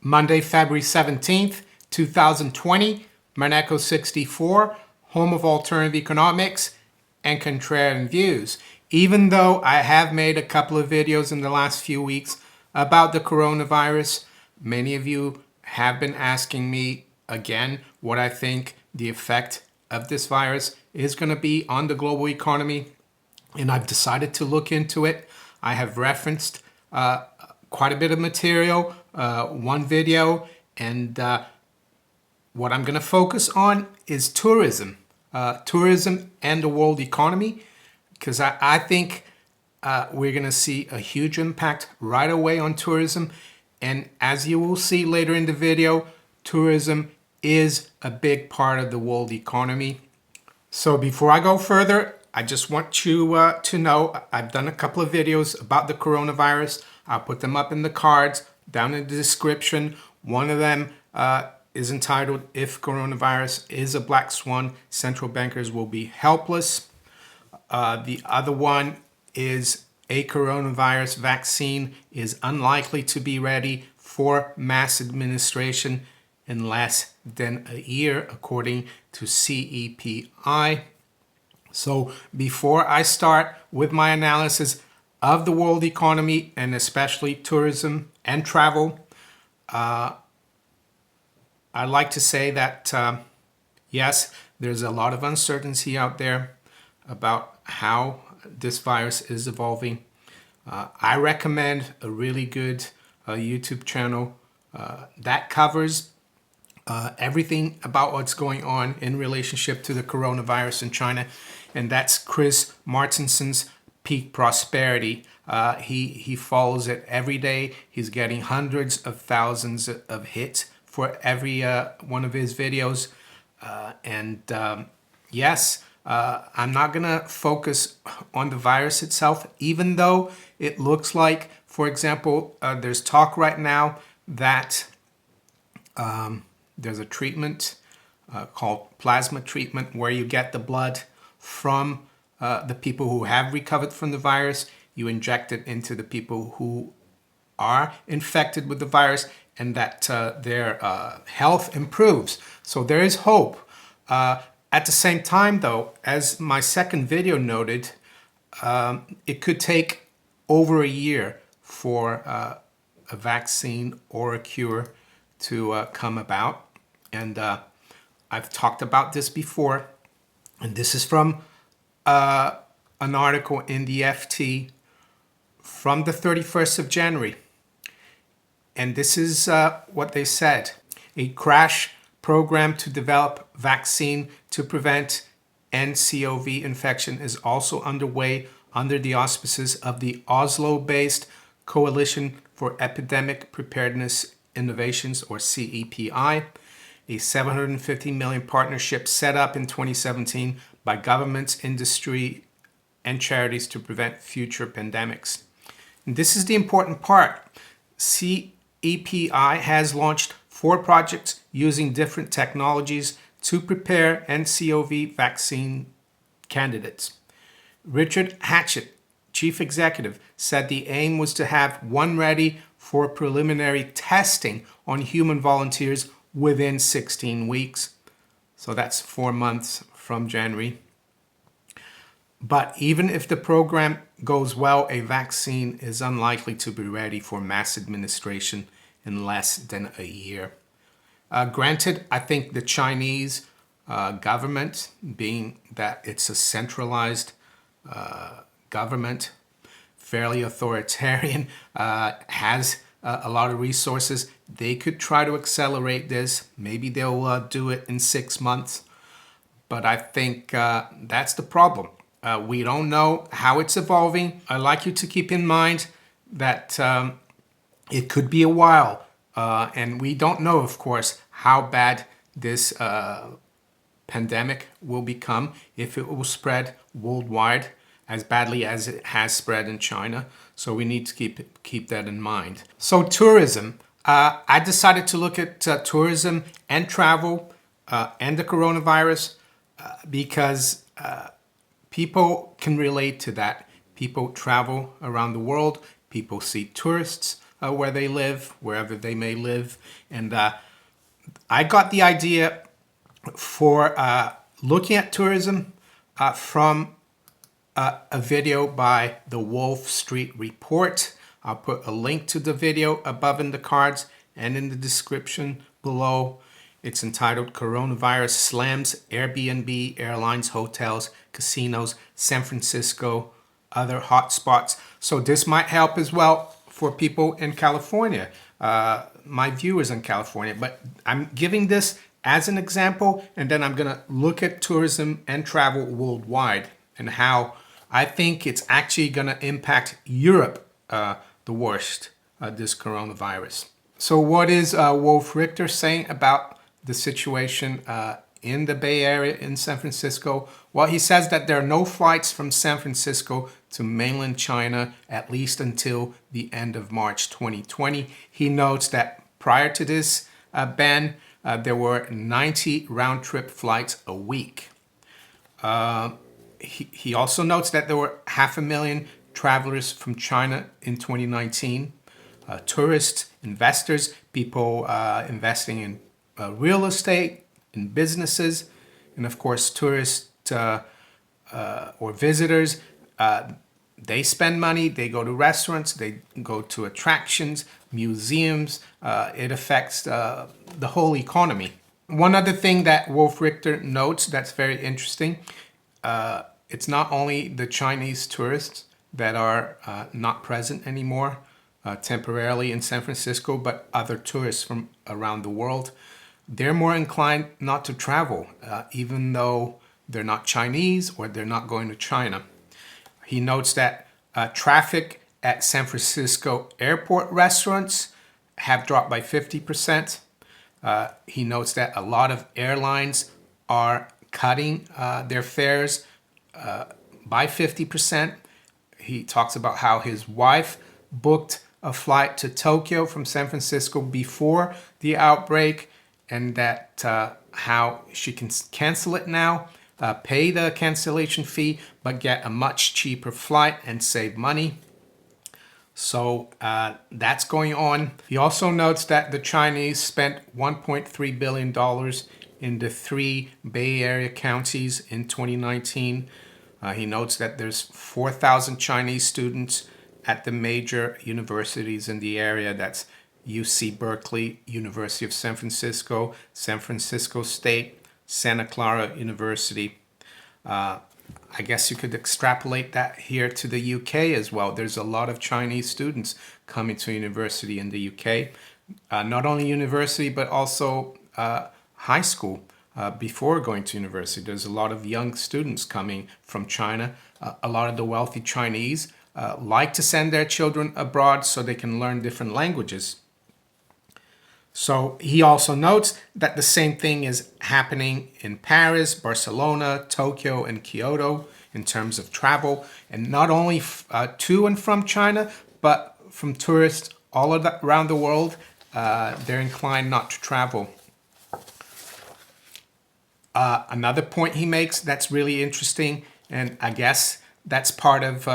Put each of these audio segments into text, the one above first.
Monday, February 17th, 2020, MONERO 64, home of alternative economics and contrarian views. Even though I have made a couple of videos in the last few weeks about the coronavirus, many of you have been asking me again what I think the effect of this virus is going to be on the global economy, and I've decided to look into it. I have referenced quite a bit of material, one video, and what I'm going to focus on is tourism and the world economy, because I think we're going to see a huge impact right away on tourism. And as you will see later in the video, tourism is a big part of the world economy. So before I go further, I just want you to know I've done a couple of videos about the coronavirus. I'll put them up in the cards down in the description. One of them is entitled, "If Coronavirus is a Black Swan, Central Bankers Will Be Helpless." The other one is, "A Coronavirus Vaccine is Unlikely to Be Ready for Mass Administration in Less than a Year," according to CEPI. So before I start with my analysis of the world economy and especially tourism and travel, I'd like to say that yes, there's a lot of uncertainty out there about how this virus is evolving. I recommend a really good YouTube channel that covers everything about what's going on in relationship to the coronavirus in China, and that's Chris Martinson's Peak Prosperity. He follows it every day. He's getting hundreds of thousands of hits for every one of his videos. Yes, I'm not gonna focus on the virus itself, even though it looks like, for example, there's talk right now that there's a treatment called plasma treatment, where you get the blood from the people who have recovered from the virus. You inject it into the people who are infected with the virus, and that their health improves. So there is hope. At the same time, though, as my second video noted, it could take over a year for a vaccine or a cure to come about. And I've talked about this before, and this is from an article in the FT from the 31st of January. And this is what they said. "A crash program to develop vaccine to prevent NCOV infection is also underway under the auspices of the Oslo-based Coalition for Epidemic Preparedness Innovations, or CEPI, a $750 million partnership set up in 2017 by governments, industry, and charities to prevent future pandemics." And this is the important part. CEPI has launched 4 projects using different technologies to prepare NCOV vaccine candidates. Richard Hatchett, chief executive, said the aim was to have one ready for preliminary testing on human volunteers within 16 weeks. So that's 4 months from January. But even if the program goes well, a vaccine is unlikely to be ready for mass administration in less than a year. Granted, I think the Chinese government, being that it's a centralized government, fairly authoritarian, has a lot of resources. They could try to accelerate this. Maybe they'll do it in 6 months. But I think that's the problem. We don't know how it's evolving. I'd like you to keep in mind that it could be a while. And we don't know, of course, how bad this pandemic will become, if it will spread worldwide as badly as it has spread in China. So we need to keep that in mind. So tourism. I decided to look at tourism and travel and the coronavirus because people can relate to that. People travel around the world. People see tourists where they live, wherever they may live. And I got the idea for looking at tourism from a video by the Wolf Street Report. I'll put a link to the video above in the cards and in the description below. It's entitled Coronavirus Slams Airbnb, Airlines, Hotels, Casinos, San Francisco, Other Hotspots. So this might help as well for people in California, my viewers in California. But I'm giving this as an example, and then I'm going to look at tourism and travel worldwide and how I think it's actually going to impact Europe the worst, this coronavirus. So what is Wolf Richter saying about the situation in the Bay Area in San Francisco? Well, he says that there are no flights from San Francisco to mainland China, at least until the end of March 2020. He notes that prior to this ban, there were 90 round-trip flights a week. He also notes that there were 500,000 travelers from China in 2019. Tourists, investors, people investing in real estate, in businesses, and of course tourists or visitors, they spend money, they go to restaurants, they go to attractions, museums. It affects the whole economy. One other thing that Wolf Richter notes that's very interesting, it's not only the Chinese tourists that are not present anymore temporarily in San Francisco, but other tourists from around the world. They're more inclined not to travel, even though they're not Chinese or they're not going to China. He notes that traffic at San Francisco airport restaurants have dropped by 50%. He notes that a lot of airlines are cutting their fares by 50%. He talks about how his wife booked a flight to Tokyo from San Francisco before the outbreak, and that how she can cancel it now, pay the cancellation fee, but get a much cheaper flight and save money. So that's going on. He also notes that the Chinese spent $1.3 billion in the 3 Bay Area counties in 2019. He notes that there's 4,000 Chinese students at the major universities in the area. That's UC Berkeley, University of San Francisco, San Francisco State, Santa Clara University. I guess you could extrapolate that here to the UK as well. There's a lot of Chinese students coming to university in the UK. Not only university, but also high school before going to university. There's a lot of young students coming from China. A lot of the wealthy Chinese like to send their children abroad so they can learn different languages. So he also notes that the same thing is happening in Paris, Barcelona, Tokyo, and Kyoto in terms of travel, and not only to and from China, but from tourists all around the world. They're inclined not to travel. Another point he makes that's really interesting, and I guess that's part of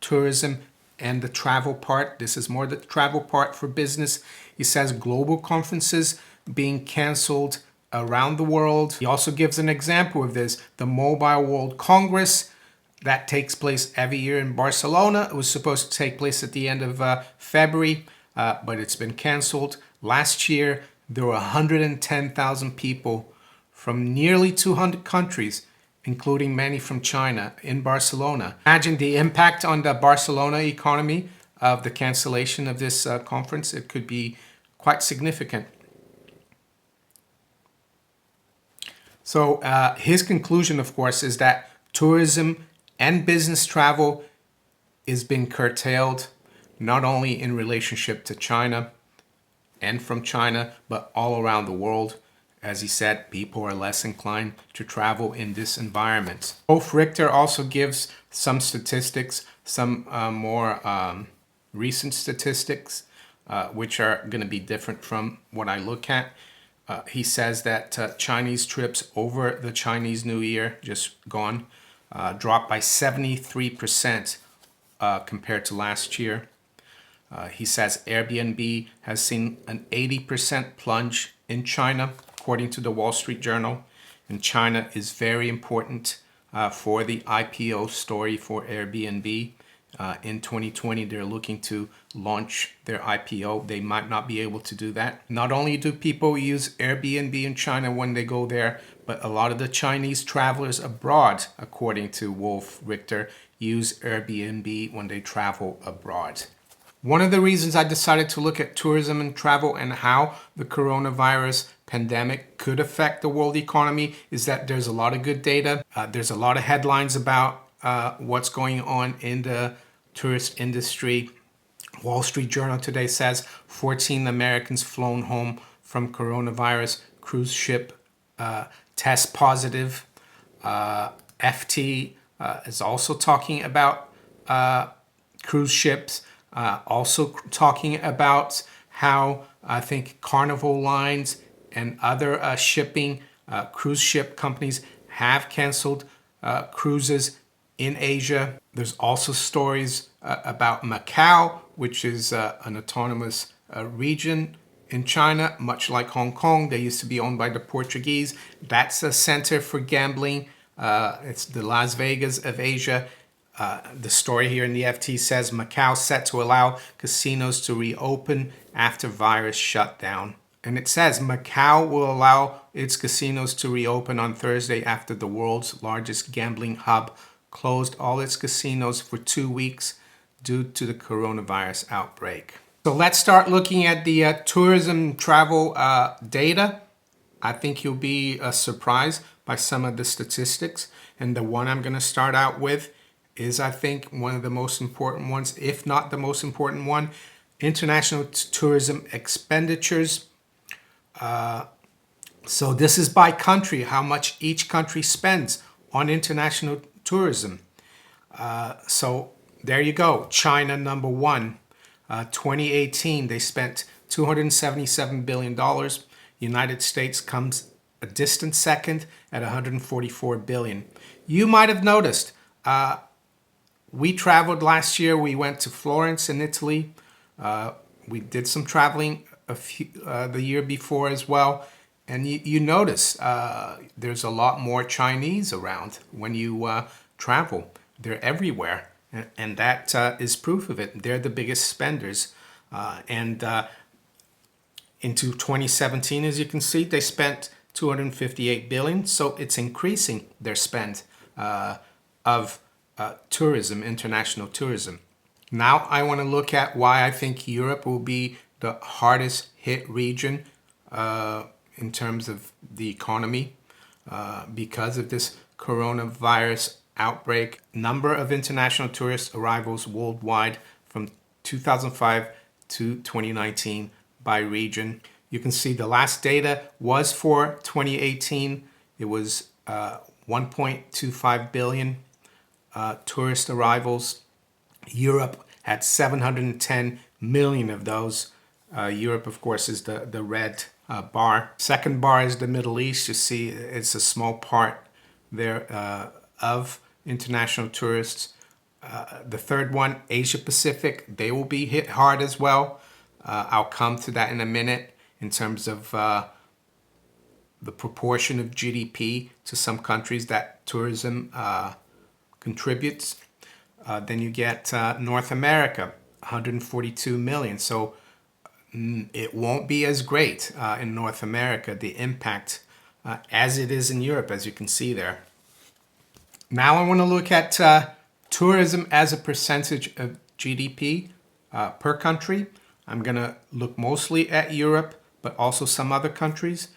tourism and the travel part. This is more the travel part for business. He says global conferences being canceled around the world. He also gives an example of this, the Mobile World Congress that takes place every year in Barcelona. It was supposed to take place at the end of February, but it's been canceled. Last year, there were 110,000 people from nearly 200 countries, including many from China, in Barcelona. Imagine the impact on the Barcelona economy of the cancellation of this conference. It could be quite significant. So his conclusion, of course, is that tourism and business travel is being curtailed, not only in relationship to China and from China, but all around the world. As he said, people are less inclined to travel in this environment. Wolf Richter also gives some statistics, some more recent statistics, which are going to be different from what I look at. He says that Chinese trips over the Chinese New Year, just gone, dropped by 73% compared to last year. He says Airbnb has seen an 80% plunge in China, according to the Wall Street Journal. And China is very important for the IPO story for Airbnb. In 2020, they're looking to launch their IPO. They might not be able to do that. Not only do people use Airbnb in China when they go there, but a lot of the Chinese travelers abroad, according to Wolf Richter, use Airbnb when they travel abroad. One of the reasons I decided to look at tourism and travel and how the coronavirus pandemic could affect the world economy is that there's a lot of good data. There's a lot of headlines about what's going on in the tourist industry. Wall Street Journal today says 14 Americans flown home from coronavirus cruise ship test positive. FT is also talking about cruise ships, also talking about how I think Carnival Lines and other shipping cruise ship companies have canceled cruises in Asia. There's also stories about Macau, which is an autonomous region in China, much like Hong Kong. They used to be owned by the Portuguese. That's a center for gambling. It's the Las Vegas of Asia. The story here in the FT says Macau set to allow casinos to reopen after virus shutdown. And it says Macau will allow its casinos to reopen on Thursday after the world's largest gambling hub closed all its casinos for 2 weeks due to the coronavirus outbreak. So let's start looking at the tourism travel data. I think you'll be surprised by some of the statistics. And the one I'm going to start out with is, I think, one of the most important ones, if not the most important one. International tourism expenditures. So this is by country, how much each country spends on international tourism. So there you go. China, number one. 2018, they spent $277 billion. United States comes a distant second at $144 billion. You might have noticed, we traveled last year. We went to Florence in Italy. We did some traveling the year before as well. And you notice there's a lot more Chinese around when you travel. They're everywhere. And that is proof of it. They're the biggest spenders. Into 2017, as you can see, they spent $258 billion. So it's increasing their spend of tourism, international tourism. Now I want to look at why I think Europe will be the hardest hit region in terms of the economy because of this coronavirus outbreak. Number of international tourist arrivals worldwide from 2005 to 2019 by region. You can see the last data was for 2018. It was 1.25 billion tourist arrivals. Europe had 710 million of those. Europe, of course, is the red bar. Second bar is the Middle East. You see it's a small part there of international tourists. The third one, Asia Pacific, they will be hit hard as well. I'll come to that in a minute in terms of the proportion of GDP to some countries that tourism contributes. Then you get North America, 142 million. So it won't be as great in North America, the impact, as it is in Europe, as you can see there. Now I want to look at tourism as a percentage of GDP per country. I'm going to look mostly at Europe, but also some other countries.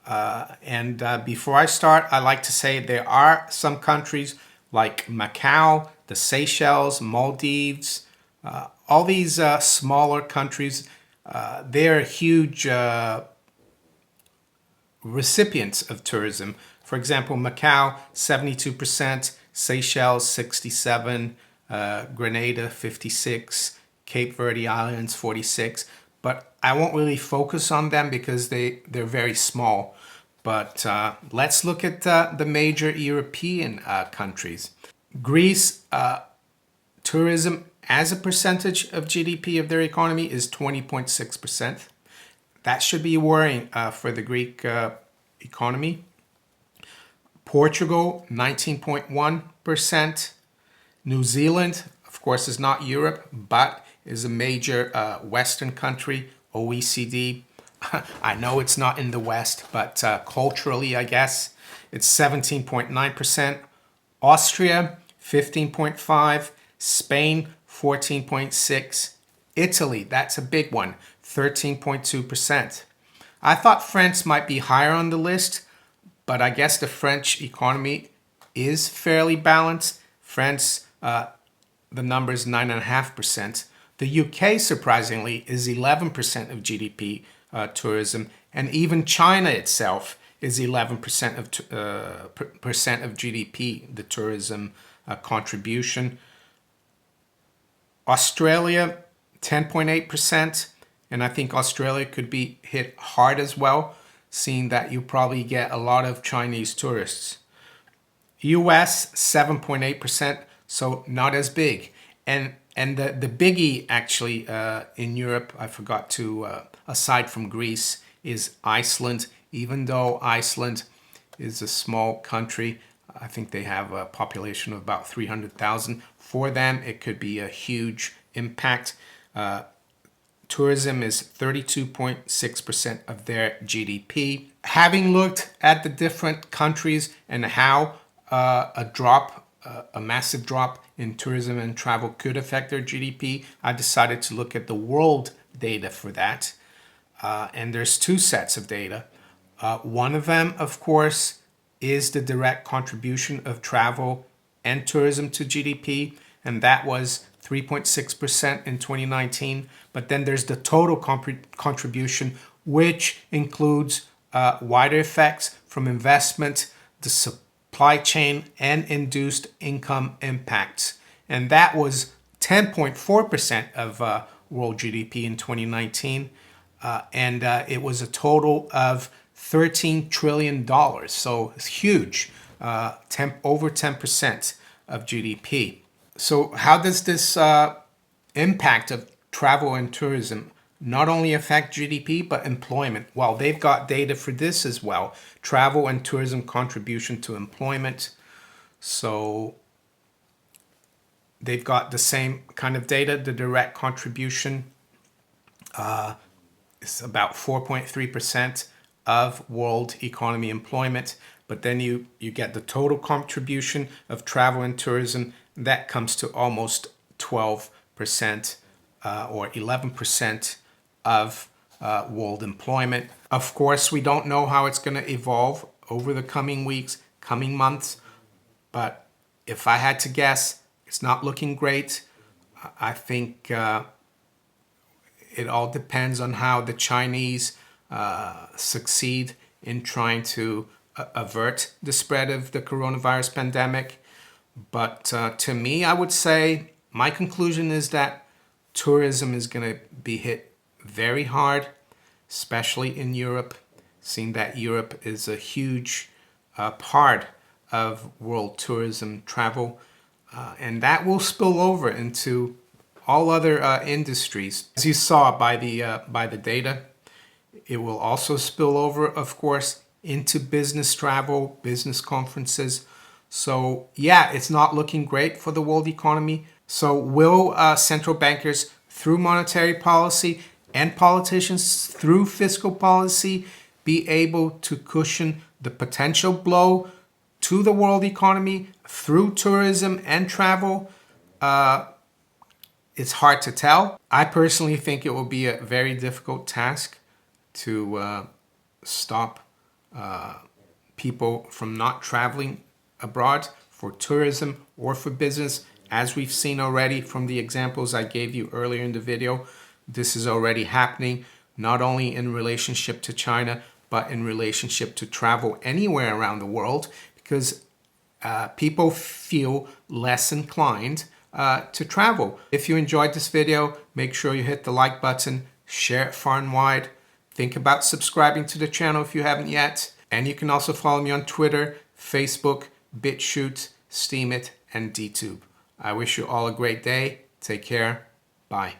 And before I start, I like to say there are some countries like Macau, the Seychelles, Maldives, all these smaller countries. They're huge recipients of tourism. For example, Macau, 72%, Seychelles, 67%, Grenada, 56%, Cape Verde Islands, 46%. But I won't really focus on them because they're very small. But let's look at the major European countries. Greece, tourism as a percentage of GDP of their economy is 20.6%. That should be worrying for the Greek economy. Portugal, 19.1%. New Zealand, of course, is not Europe, but is a major Western country, OECD. I know it's not in the West, but culturally, I guess, it's 17.9%. Austria, 15.5%. Spain, 14.6%. Italy, that's a big one, 13.2%. I thought France might be higher on the list, but I guess the French economy is fairly balanced. France, the number is 9.5%. The UK, surprisingly, is 11% of GDP tourism, and even China itself is 11% of GDP, the tourism contribution. Australia, 10.8%, and I think Australia could be hit hard as well, seeing that you probably get a lot of Chinese tourists. US, 7.8%, so not as big. And the biggie actually in Europe, I forgot to, aside from Greece, is Iceland. Even though Iceland is a small country, I think they have a population of about 300,000. For them, it could be a huge impact. Tourism is 32.6% of their GDP. Having looked at the different countries and how a massive drop in tourism and travel could affect their GDP, I decided to look at the world data for that. And there's two sets of data. One of them, of course, is the direct contribution of travel and tourism to GDP, and that was 3.6% in 2019. But then there's the total contribution, which includes wider effects from investment, the supply chain, and induced income impacts. And that was 10.4% of world GDP in 2019. And it was a total of $13 trillion. So it's huge, over 10% of GDP. So how does this impact of travel and tourism not only affect GDP, but employment? Well, they've got data for this as well. Travel and tourism contribution to employment. So they've got the same kind of data. The direct contribution is about 4.3% of world economy employment. But then you get the total contribution of travel and tourism. That comes to almost 12% or 11% of world employment. Of course, we don't know how it's going to evolve over the coming weeks, coming months. But if I had to guess, it's not looking great. I think it all depends on how the Chinese succeed in trying to avert the spread of the coronavirus pandemic. But to me, I would say my conclusion is that tourism is going to be hit very hard, especially in Europe, seeing that Europe is a huge part of world tourism travel. And that will spill over into all other industries. As you saw by the data, it will also spill over, of course, into business travel, business conferences. So yeah, it's not looking great for the world economy. So will central bankers through monetary policy and politicians through fiscal policy be able to cushion the potential blow to the world economy through tourism and travel? It's hard to tell. I personally think it will be a very difficult task to stop people from not traveling abroad for tourism or for business. As we've seen already from the examples I gave you earlier in the video, this is already happening, not only in relationship to China, but in relationship to travel anywhere around the world, because people feel less inclined to travel. If you enjoyed this video, make sure you hit the like button, share it far and wide. Think about subscribing to the channel if you haven't yet. And you can also follow me on Twitter, Facebook, BitChute, Steemit, and DTube. I wish you all a great day. Take care. Bye.